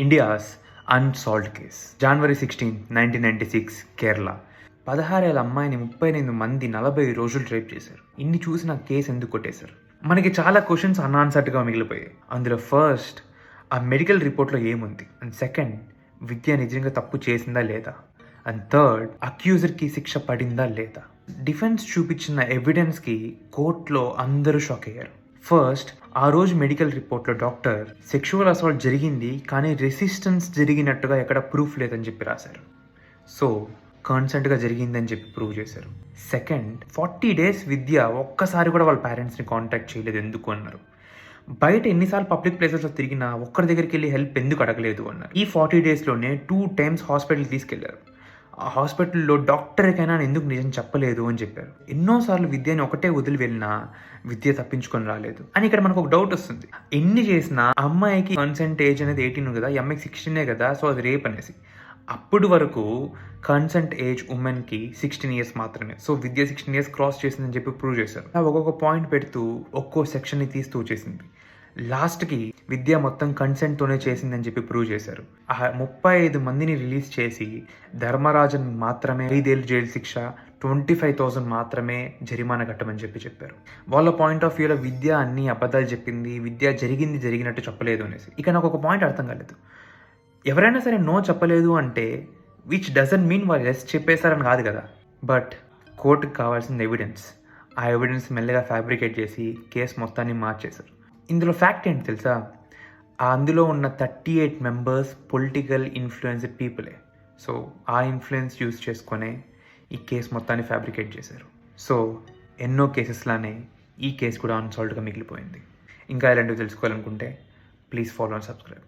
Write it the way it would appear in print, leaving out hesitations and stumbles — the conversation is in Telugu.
India's unsolved case. జనవరి 16, 1996 కేరళ. 16 ఏళ్ల అమ్మాయిని 38 మంది 40 రోజులు రేప్ చేశారు. ఇన్ని చూసి నాకు కేసు ఎందుకు కొట్టేశారు? మనకి చాలా క్వశ్చన్స్ అన్ఆన్సర్డ్గా మిగిలిపోయాయి. అందులో ఫస్ట్, ఆ మెడికల్ రిపోర్ట్లో ఏముంది? అండ్ సెకండ్, విద్య నిజంగా తప్పు చేసిందా లేదా? అండ్ థర్డ్, అక్యూజర్కి శిక్ష పడిందా లేదా? డిఫెన్స్ చూపించిన ఎవిడెన్స్కి కోర్టులో అందరూ షాక్ అయ్యారు. ఫస్ట్, ఆ రోజు మెడికల్ రిపోర్ట్లో డాక్టర్ సెక్షువల్ అసాల్ట్ జరిగింది కానీ రెసిస్టెన్స్ జరిగినట్టుగా ఎక్కడ ప్రూఫ్ లేదని చెప్పి రాశారు. సో కన్సెంట్గా జరిగిందని చెప్పి ప్రూవ్ చేశారు. సెకండ్, 40 days విద్య ఒక్కసారి కూడా వాళ్ళ పేరెంట్స్ని కాంటాక్ట్ చేయలేదు ఎందుకు అన్నారు. బయట ఎన్నిసార్లు పబ్లిక్ ప్లేసెస్లో తిరిగినా ఒక్కరి దగ్గరికి వెళ్ళి హెల్ప్ ఎందుకు అడగలేదు అన్నారు. ఈ 40 daysలోనే 2 times హాస్పిటల్ తీసుకెళ్లారు. ఆ హాస్పిటల్లో డాక్టర్కైనా ఎందుకు నిజం చెప్పలేదు అని చెప్పారు. ఎన్నోసార్లు విద్యని ఒకటే వదిలి వెళ్ళినా విద్య తప్పించుకొని రాలేదు అని ఇక్కడ మనకు ఒక డౌట్ వస్తుంది. ఎన్ని చేసినా అమ్మాయికి కన్సెంట్ ఏజ్ అనేది 18 కదా, ఈ అమ్మాయికి 16 కదా, సో అది రేప్ అనేసి. అప్పుడు వరకు కన్సెంట్ ఏజ్ ఉమెన్కి 16 years మాత్రమే. సో విద్య 16 years క్రాస్ చేసిందని చెప్పి ప్రూవ్ చేశారు. ఒక్కొక్క పాయింట్ పెడుతూ ఒక్కో సెక్షన్ని తీస్తూ చేసింది. లాస్ట్కి విద్య మొత్తం కన్సెంట్తోనే చేసిందని చెప్పి ప్రూవ్ చేశారు. ఆ 35 మందిని రిలీజ్ చేసి ధర్మరాజన్ మాత్రమే 5 ఏళ్ళు జైలు శిక్ష, 25,000 మాత్రమే జరిమానా కట్టమని చెప్పారు. వాళ్ళ పాయింట్ ఆఫ్ వ్యూలో విద్య అన్ని అబద్ధాలు చెప్పింది, విద్య జరిగినట్టు చెప్పలేదు అనేసి. ఇక నాకు ఒక పాయింట్ అర్థం కాలేదు. ఎవరైనా సరే నో చెప్పలేదు అంటే విచ్ డజంట్ మీన్ వాళ్ళు ఎస్ చెప్పేశారని కాదు కదా. బట్ కోర్టుకు కావాల్సిన ఎవిడెన్స్, ఆ ఎవిడెన్స్ మెల్లగా ఫ్యాబ్రికేట్ చేసి కేసు మొత్తాన్ని మార్చేశారు. ఇందులో ఫ్యాక్ట్ ఏంటి తెలుసా? అందులో ఉన్న 38 members పొలిటికల్ ఇన్ఫ్లుయెన్స్డ్ పీపులే. సో ఆ ఇన్ఫ్లుయెన్స్ యూజ్ చేసుకొనే ఈ కేసు మొత్తాన్ని ఫ్యాబ్రికేట్ చేశారు. సో ఎన్నో కేసెస్లానే ఈ కేసు కూడా అన్సాల్వ్డ్గా మిగిలిపోయింది. ఇంకా ఇలాంటివి తెలుసుకోవాలనుకుంటే ప్లీజ్ ఫాలో అండ్ సబ్స్క్రైబ్.